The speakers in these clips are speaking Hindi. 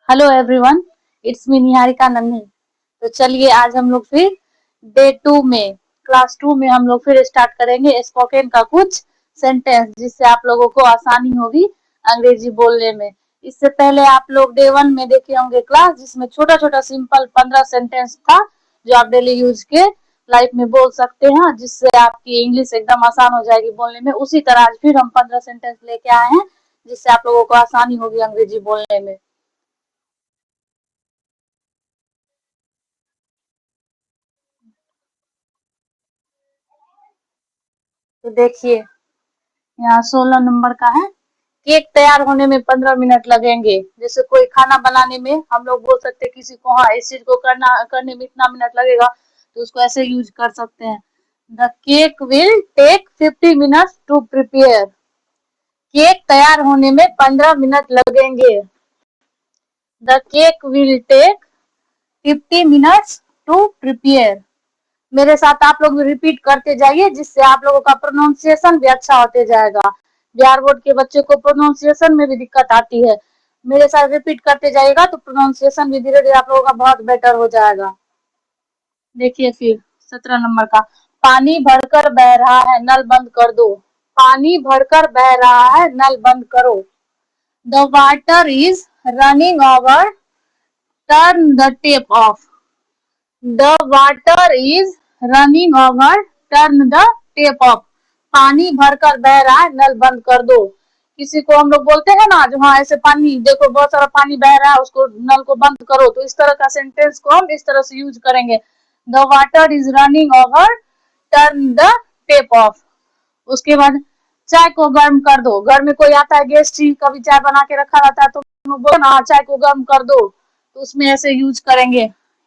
Hello everyone, it's me Niharika नन्ही। तो चलिए आज हम लोग फिर डे 2 में क्लास 2 में हम लोग फिर स्टार्ट करेंगे स्पोकन का कुछ सेंटेंस, जिससे आप लोगों को आसानी होगी अंग्रेजी बोलने में। इससे पहले आप लोग डे 1 में देखे होंगे क्लास, जिसमें छोटा छोटा सिंपल 15 सेंटेंस था जो आप डेली यूज के लाइफ में बोल सकते हैं, जिससे आपकी इंग्लिश एकदम आसान हो जाएगी बोलने में। उसी तरह आज फिर हम 15 सेंटेंस लेके आए हैं, जिससे आप लोगों को आसानी होगी अंग्रेजी बोलने में। तो देखिए, यहाँ 16 नंबर का है। केक तैयार होने में 15 मिनट लगेंगे। जैसे कोई खाना बनाने में हम लोग बोल सकते हैं किसी को, हाँ इस चीज को करने में इतना मिनट लगेगा, तो उसको ऐसे यूज कर सकते हैं। The cake will take 50 minutes to prepare. Cake तैयार होने में 15 मिनट लगेंगे। The cake will take 50 minutes to prepare. मेरे साथ आप लोग रिपीट करते जाइए, जिससे आप लोगों का प्रोनाउंसिएशन भी अच्छा होते जाएगा। बिहार बोर्ड के बच्चे को प्रोनाउंसिएशन में भी दिक्कत आती है। मेरे साथ रिपीट करते जाइएगा तो प्रोनाउंसिएशन भी धीरे धीरे आप लोगों का बहुत बेटर हो जाएगा। देखिए फिर 17 नंबर का, पानी भरकर बह रहा है, नल बंद कर दो। पानी भरकर बह रहा है, नल बंद करो। The water is running over, turn the tape of. The water is running over, turn the tape of. पानी भरकर बह रहा है, नल बंद कर दो। किसी को हम लोग बोलते हैं ना, जो हाँ ऐसे पानी देखो बहुत सारा पानी बह रहा है, उसको नल को बंद करो, तो इस तरह का सेंटेंस को हम इस तरह से यूज करेंगे। The water is running over, turn the tape of. उसके बाद चाय को गर्म कर दो। घर में कोई आता है गेस्ट ही, कभी चाय बना के रखा रहता है, तो बोलो ना चाय को गर्म कर दो, तो उसमें ऐसे यूज करेंगे।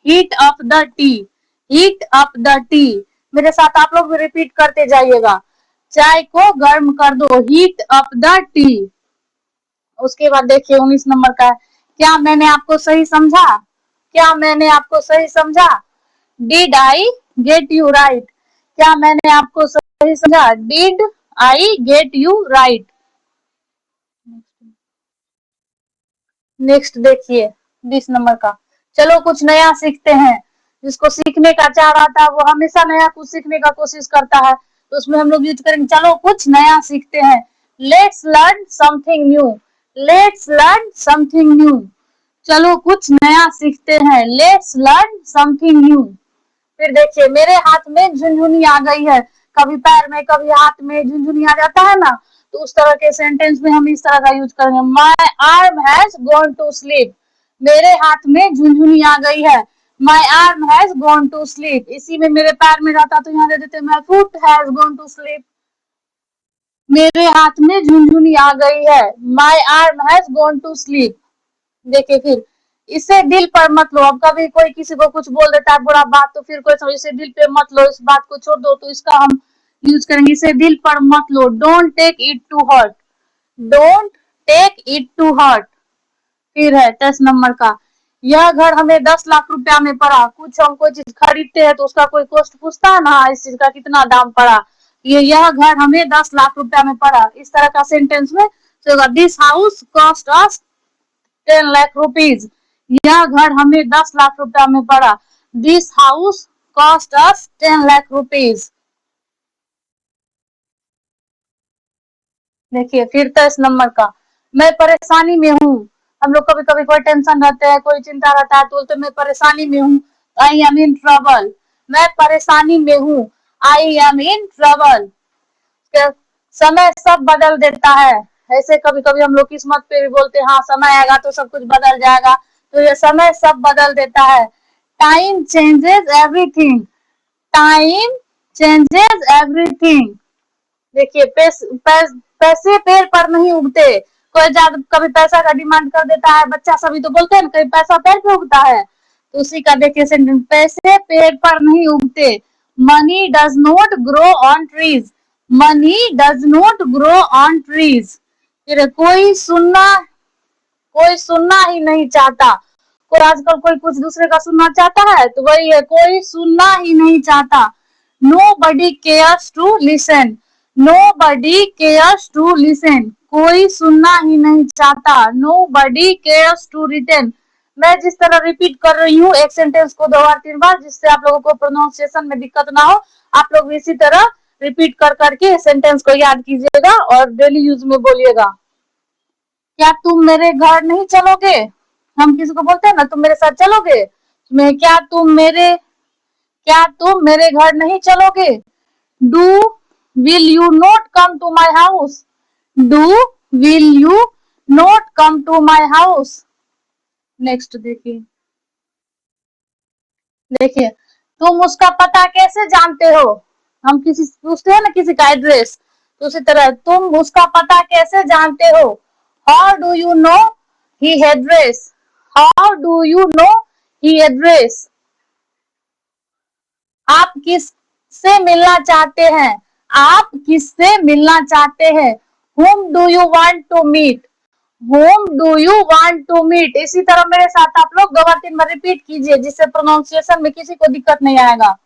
Heat up the T. Heat up the T. मेरे साथ आप लोग भी रिपीट करते जाइएगा। चाय को गर्म कर दो, हीट अप द टी। उसके बाद देखिए 19 नंबर का है, क्या मैंने आपको सही समझा? क्या मैंने आपको सही समझा? Did I get you right? क्या मैंने आपको सही समझा? Did I get you right? Next देखिए 20 नंबर का, चलो कुछ नया सीखते हैं। जिसको सीखने का चाह रहा था वो हमेशा नया कुछ सीखने का कोशिश करता है, तो उसमें हम लोग यूज करेंगे चलो कुछ नया सीखते हैं। Let's learn something new. Let's learn something new. चलो कुछ नया सीखते हैं। Let's learn something new. फिर देखिए, मेरे हाथ में झुनझुनी आ गई है। कभी पैर में कभी हाथ में झुनझुनी आ जाता है ना, तो उस तरह के सेंटेंस में हम इस तरह का यूज करेंगे। My arm has gone to sleep. मेरे हाथ में झुनझुनी आ गई है। My arm has gone to sleep. इसी में मेरे पैर में रहता तो यहाँ दे देते my foot has gone to sleep. मेरे हाथ में झुनझुनी आ गई है। My arm has gone to sleep. देखिए फिर, इसे दिल पर मत लो। अब कभी कोई किसी को कुछ बोल देता है बुरा बात, तो फिर कोई समझ इसे दिल पे मत लो, इस बात को छोड़ दो, तो इसका हम यूज करेंगे इसे दिल पर मत लो। Don't take it to hurt. Don't take it to hurt. फिर है 10 नंबर का, यह घर हमें 10 लाख रुपया में पड़ा। कुछ हम कोई चीज खरीदते हैं तो उसका कोई कॉस्ट पूछता है ना, इस चीज का कितना दाम पड़ा। यह घर हमें 10 लाख रुपया में पड़ा, इस तरह का सेंटेंस में this house cost us 10 lakh rupees. यह घर हमें 10 लाख रुपया में पड़ा। This house cost us 10 lakh rupees. देखिए फिर 10 नंबर का, मैं परेशानी में हूँ। हम लोग कभी कभी कोई टेंशन रहते हैं, कोई चिंता रहता है, तो बोलते मैं परेशानी में हूँ। I am in trouble. मैं परेशानी में हूँ। I am in trouble. समय सब बदल देता है। ऐसे कभी कभी हम लोग किस्मत पे भी बोलते हैं, हाँ समय आएगा तो सब कुछ बदल जाएगा, तो ये समय सब बदल देता है। Time changes everything. Time changes everything. देखिए पैसे पेड़ पर नहीं उगते। कोई ज्यादा कभी पैसा का डिमांड कर देता है, बच्चा सभी तो बोलते हैं ना, कहीं पैसा पेड़ पे उगता है, तो उसी का देखिए सेंटेंस, पैसे पेड़ पर नहीं उगते। Money does not grow on trees. Money does not grow on trees. फिर कोई सुनना ही नहीं चाहता। कोई आजकल कोई कुछ दूसरे का सुनना चाहता है, तो वही है, कोई सुनना ही नहीं चाहता। Nobody cares to listen. Nobody cares to listen. कोई सुनना ही नहीं चाहता। Nobody cares to return. मैं जिस तरह रिपीट कर रही हूँ एक सेंटेंस को 2 बार 3 बार, जिससे आप लोगों को प्रोनाउंसिएशन में दिक्कत ना हो, आप लोग भी इसी तरह रिपीट कर करके सेंटेंस को याद कीजिएगा और डेली यूज में बोलिएगा। क्या तुम मेरे घर नहीं चलोगे? हम किसी को बोलते हैं ना तुम मेरे साथ चलोगे, मैं क्या तुम मेरे घर नहीं चलोगे? Do will you not come to my house? Do will you not come to my house? Next देखिए, देखिए तुम उसका पता कैसे जानते हो? हम किसी से पूछते हैं ना किसी का एड्रेस, तो उसी तरह तुम उसका पता कैसे जानते हो? How do you know he address? How do you know he address? आप किससे मिलना चाहते हैं? आप किससे मिलना चाहते हैं? whom do you want to meet? whom do you want to meet? इसी तरह मेरे साथ आप लोग 2 बार 3 बार रिपीट कीजिए, जिससे प्रोनाउंसिएशन में किसी को दिक्कत नहीं आएगा।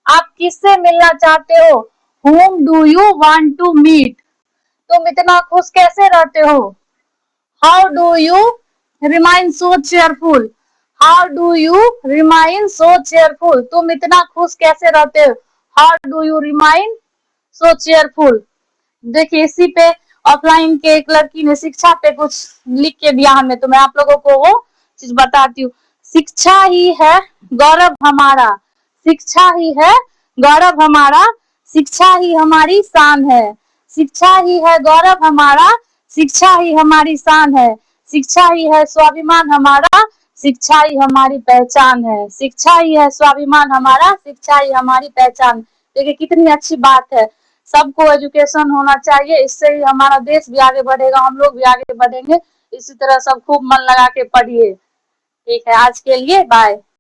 आप किससे मिलना चाहते हो? whom do you want to meet? तुम इतना खुश कैसे रहते हो? how do you remain so cheerful? How do you remain so cheerful? तुम इतना खुश कैसे रहते हो? How do you remain so cheerful? देखिए इसी पे ऑफलाइन के एक लड़की ने शिक्षा पे कुछ लिख के दिया हमें, तो मैं आप लोगों को वो चीज बताती हूँ। शिक्षा ही है गौरव हमारा, शिक्षा ही है गौरव हमारा, शिक्षा ही हमारी शान है, शिक्षा ही है गौरव हमारा, शिक्षा ही हमारी शान है, शिक्षा ही है स्वाभिमान हमारा, शिक्षा ही हमारी पहचान है, शिक्षा ही है स्वाभिमान हमारा, शिक्षा ही हमारी पहचान। देखिए कितनी अच्छी बात है। सबको एजुकेशन होना चाहिए, इससे ही हमारा देश भी आगे बढ़ेगा, हम लोग भी आगे बढ़ेंगे। इसी तरह सब खूब मन लगा के पढ़िए। ठीक है, आज के लिए बाय।